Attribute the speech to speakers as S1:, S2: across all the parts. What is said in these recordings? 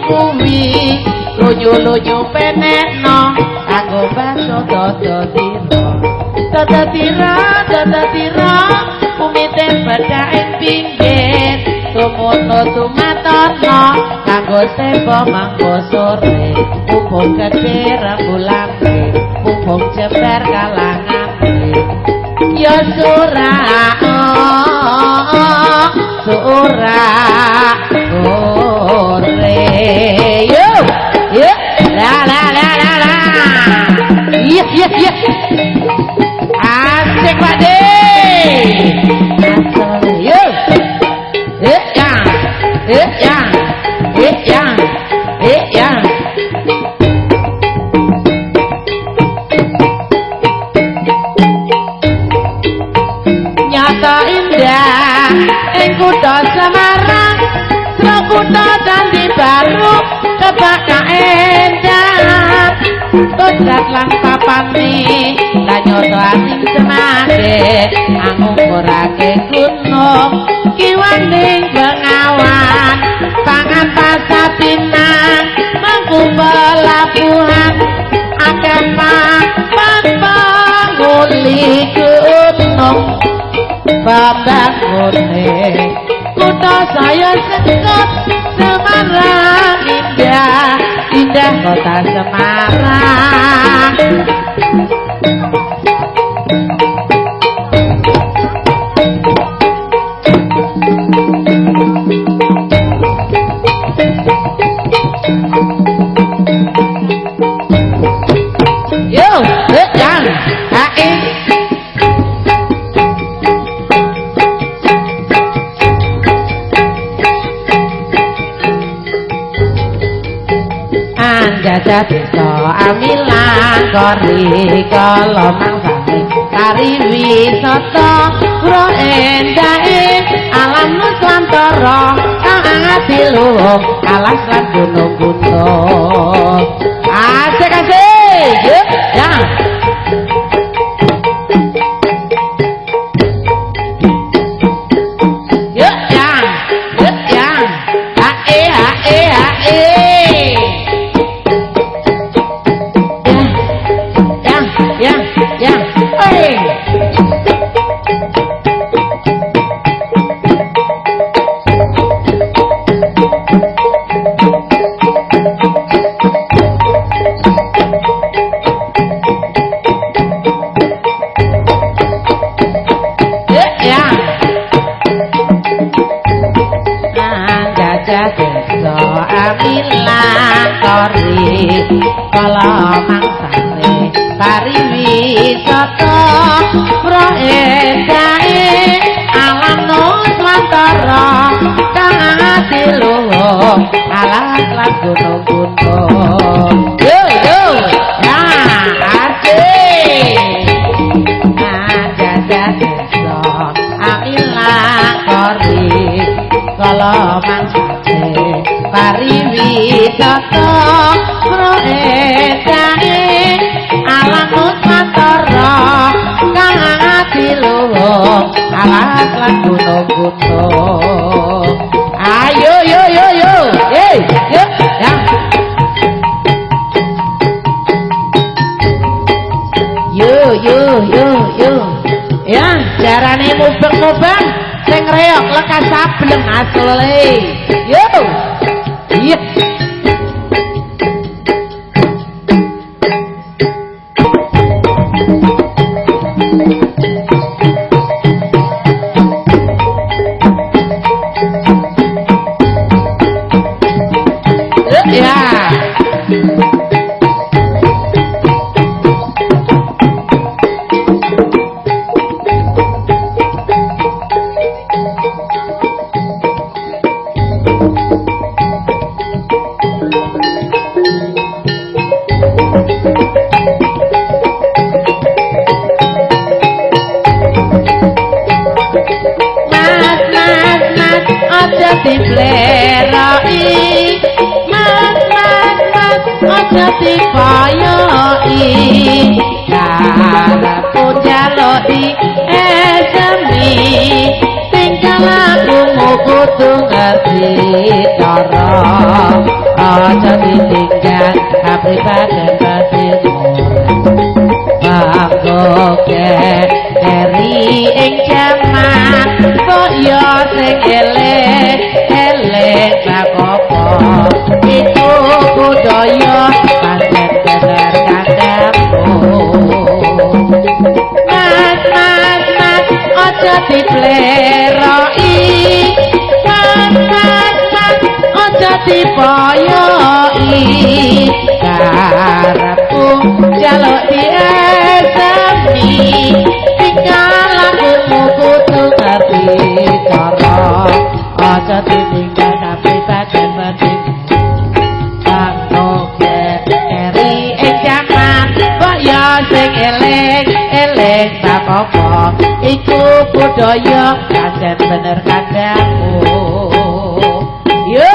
S1: kuwi lunyu-lunyu penekno kanggo baso dodo tira umite badak ing pinggir tumono tumatono kanggo sebo mangko sore mumpung gedhe rembulan mumpung jeber kalangan ya surah ore yo la iya asik Pak De yo yang nyata indah ing kutha Semarang kutha Candi Baru kebaka endah kodrat lan papane lan nyoto asing semade angungkurake gunung kiwaning bengawan pangan pasar pinang mangku pelabuhan akeh panguli gunung babangune kutha saya sekut Semarang indah kota Semarang yo yang jajah desa amilan kori kala mangsane kari wisata kro endahe alam nusantara kang ati luhung alas lan gunung-gunung asik ya kala mangsane pariwisata proendahe alam nusantara kang ati luhung alas lan gunung-gunung yo asik jajah desa amilan kori kala mangsane pariwisata proendahe alam nusantara kang ati luhung alas lan gunung-gunung ayo yo ya jarane mubeng-mubeng sing reok lekas sableng asle yo iya aja ditinggal kapribaden batinmu banggoke eri ing jaman kok yo sing elek tak apa itu budaya pancen bener kandhamu mas aja dipleroki mas aja dipoyoki karepku jaluk diasami tinggal lakumu kudu ngerti cara aja ditinggal kapribaden batinmu banggoke eri ing jaman kok ya sing eling tak apa iku budaya pancen bener kandhamu yo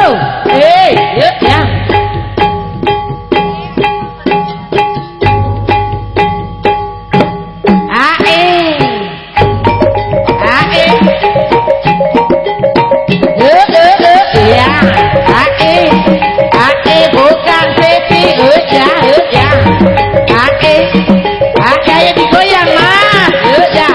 S1: yo ya bukan seti ya ya digoyang mas ya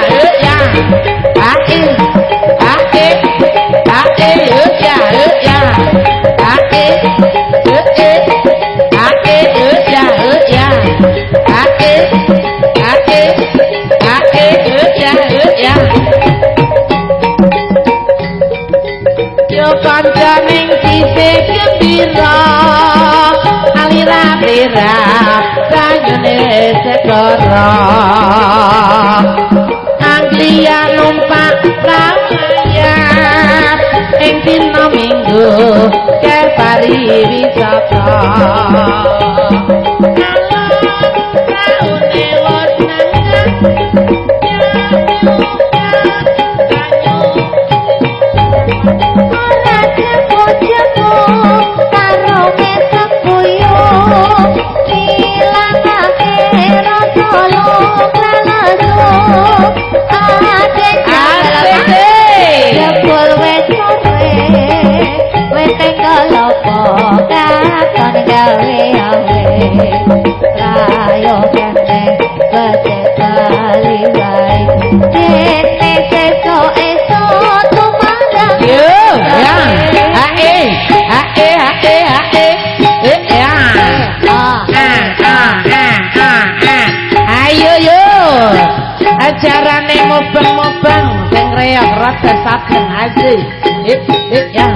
S1: yo kancaning sisih gembira alira-lira banyune segara Anglia numpak ramayat ing dina Minggu ke pariwisata ajarane mubeng-mubeng sing reok rada saben asih ya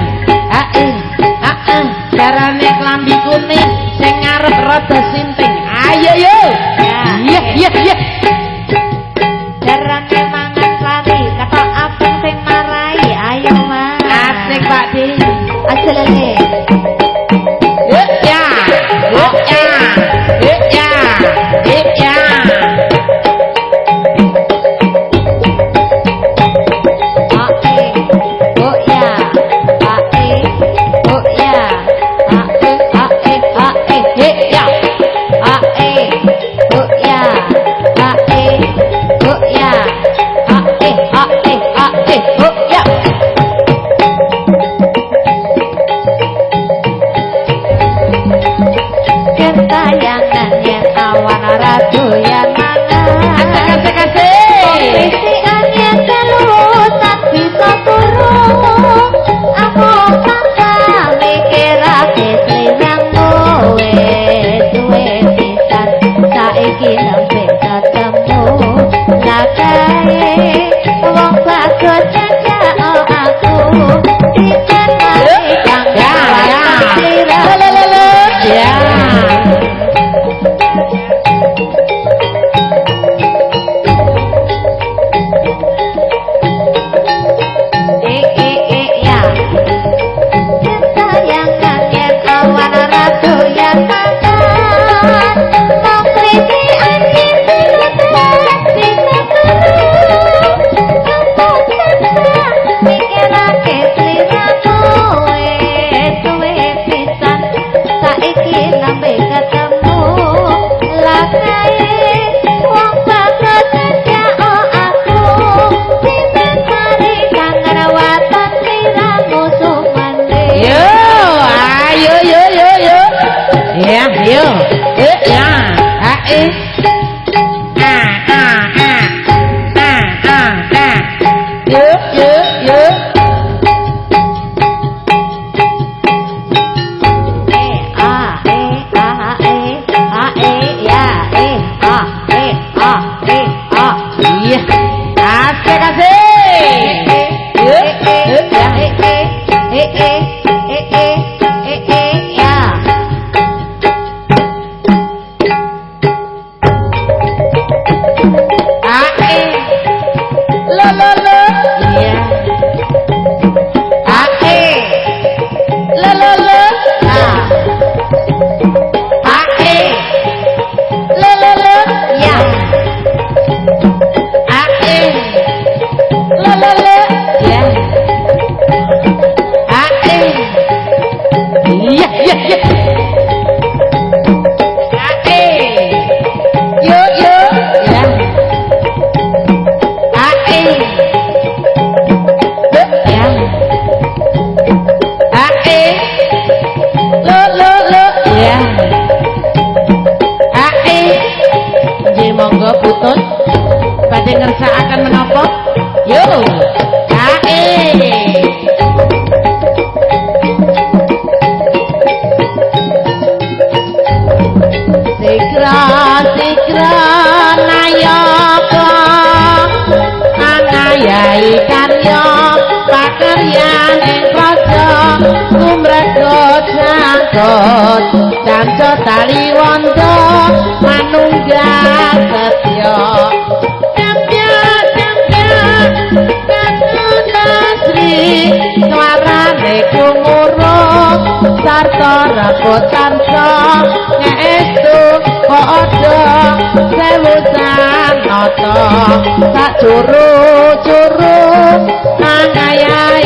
S1: ajarane klambi kuning sing ngarep rada sinting ayo yo iya ajarane mangan lari kata abang sing marai ayo mas asik Pak Di ajalane Ayo. Ya. Yuk. Monggo putun badhe ngersakaken menapa yo Sikra nayaka angayai karya pakaryan ing praja kumrega jangkut danca tali wanda manunggal setya Sri suarane kumurung sarta rabot tansah ngestu padha sewu sanata sak juru-juru angayai